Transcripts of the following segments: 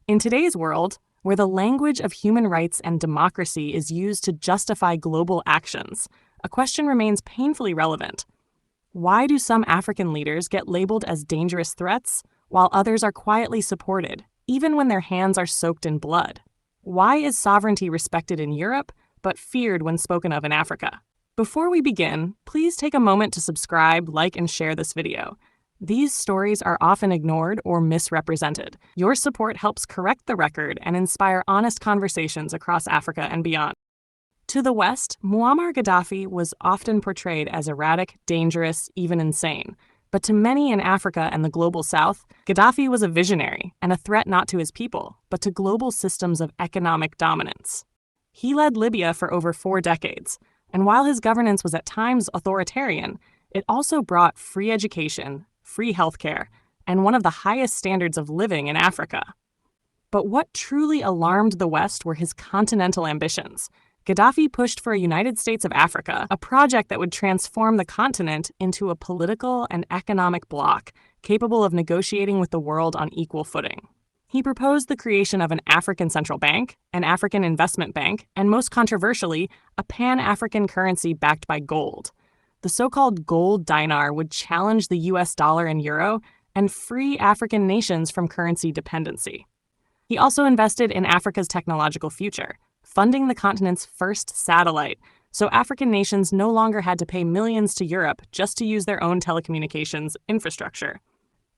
In today's world, where the language of human rights and democracy is used to justify global actions, a question remains painfully relevant. Why do some African leaders get labeled as dangerous threats, while others are quietly supported, even when their hands are soaked in blood? Why is sovereignty respected in Europe, but feared when spoken of in Africa? Before we begin, please take a moment to subscribe, like, and share this video. These stories are often ignored or misrepresented. Your support helps correct the record and inspire honest conversations across Africa and beyond. To the West, Muammar Gaddafi was often portrayed as erratic, dangerous, even insane. But to many in Africa and the global South, Gaddafi was a visionary and a threat not to his people, but to global systems of economic dominance. He led Libya for over 4 decades, and while his governance was at times authoritarian, it also brought free education, free healthcare, and one of the highest standards of living in Africa. But what truly alarmed the West were his continental ambitions. Gaddafi pushed for a United States of Africa, a project that would transform the continent into a political and economic bloc capable of negotiating with the world on equal footing. He proposed the creation of an African central bank, an African investment bank, and most controversially, a pan-African currency backed by gold. The so-called gold dinar would challenge the US dollar and euro and free African nations from currency dependency. He also invested in Africa's technological future, funding the continent's first satellite, so African nations no longer had to pay millions to Europe just to use their own telecommunications infrastructure.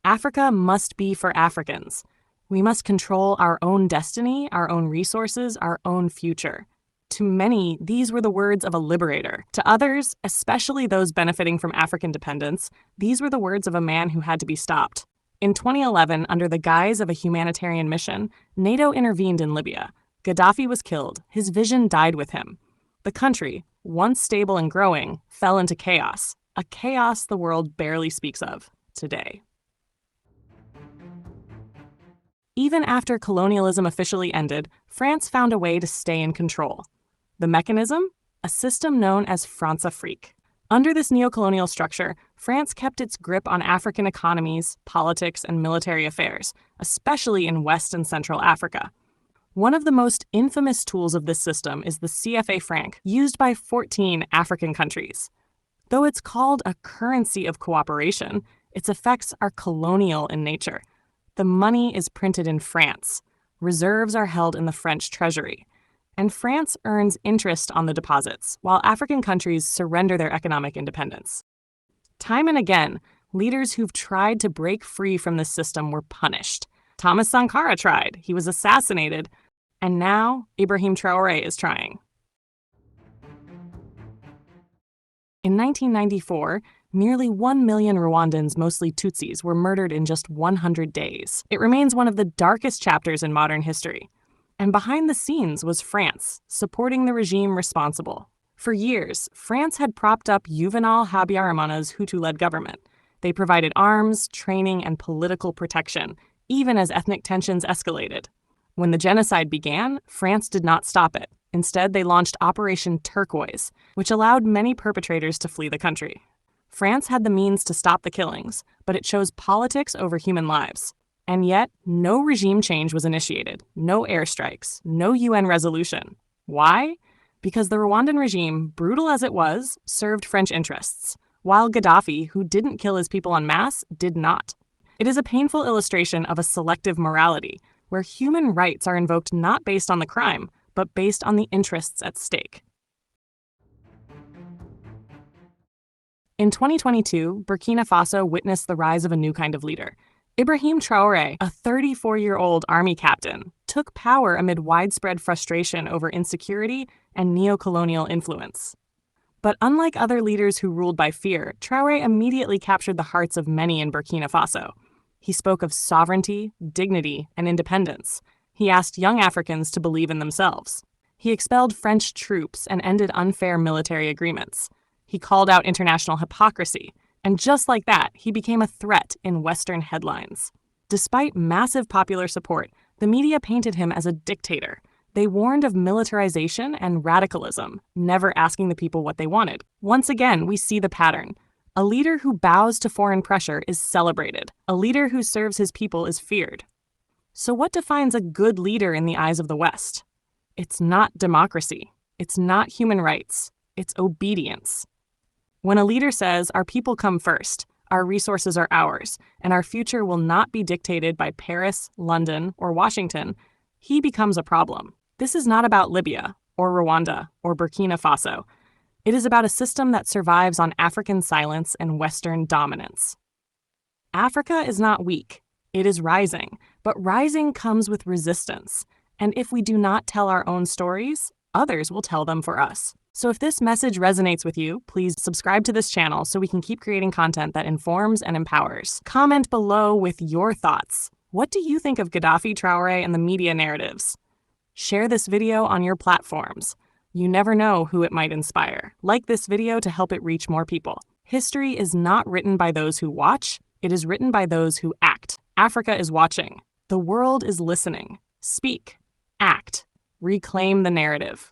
Africa must be for Africans. We must control our own destiny, our own resources, our own future. To many, these were the words of a liberator. To others, especially those benefiting from African dependence, these were the words of a man who had to be stopped. In 2011, under the guise of a humanitarian mission, NATO intervened in Libya. Gaddafi was killed. His vision died with him. The country, once stable and growing, fell into chaos, a chaos the world barely speaks of today. Even after colonialism officially ended, France found a way to stay in control. The mechanism? A system known as France-Afrique. Under this neocolonial structure, France kept its grip on African economies, politics, and military affairs, especially in West and Central Africa. One of the most infamous tools of this system is the CFA franc, used by 14 African countries. Though it's called a currency of cooperation, its effects are colonial in nature. The money is printed in France. Reserves are held in the French treasury. And France earns interest on the deposits, while African countries surrender their economic independence. Time and again, leaders who've tried to break free from this system were punished. Thomas Sankara tried, he was assassinated, and now Ibrahim Traoré is trying. In 1994, nearly 1 million Rwandans, mostly Tutsis, were murdered in just 100 days. It remains one of the darkest chapters in modern history. And behind the scenes was France, supporting the regime responsible. For years, France had propped up Juvenal Habyarimana's Hutu-led government. They provided arms, training, and political protection, even as ethnic tensions escalated. When the genocide began, France did not stop it. Instead, they launched Operation Turquoise, which allowed many perpetrators to flee the country. France had the means to stop the killings, but it chose politics over human lives. And yet, no regime change was initiated, no airstrikes, no UN resolution. Why? Because the Rwandan regime, brutal as it was, served French interests, while Gaddafi, who didn't kill his people en masse, did not. It is a painful illustration of a selective morality, where human rights are invoked not based on the crime, but based on the interests at stake. In 2022, Burkina Faso witnessed the rise of a new kind of leader. Ibrahim Traoré, a 34-year-old army captain, took power amid widespread frustration over insecurity and neocolonial influence. But unlike other leaders who ruled by fear, Traoré immediately captured the hearts of many in Burkina Faso. He spoke of sovereignty, dignity, and independence. He asked young Africans to believe in themselves. He expelled French troops and ended unfair military agreements. He called out international hypocrisy. And just like that, he became a threat in Western headlines. Despite massive popular support, the media painted him as a dictator. They warned of militarization and radicalism, never asking the people what they wanted. Once again, we see the pattern. A leader who bows to foreign pressure is celebrated. A leader who serves his people is feared. So what defines a good leader in the eyes of the West? It's not democracy. It's not human rights. It's obedience. When a leader says, our people come first, our resources are ours, and our future will not be dictated by Paris, London, or Washington, he becomes a problem. This is not about Libya, or Rwanda, or Burkina Faso. It is about a system that survives on African silence and Western dominance. Africa is not weak. It is rising, but rising comes with resistance. And if we do not tell our own stories, others will tell them for us. So if this message resonates with you, please subscribe to this channel so we can keep creating content that informs and empowers. Comment below with your thoughts. What do you think of Gaddafi, Traoré, and the media narratives? Share this video on your platforms. You never know who it might inspire. Like this video to help it reach more people. History is not written by those who watch, it is written by those who act. Africa is watching. The world is listening. Speak. Act. Reclaim the narrative.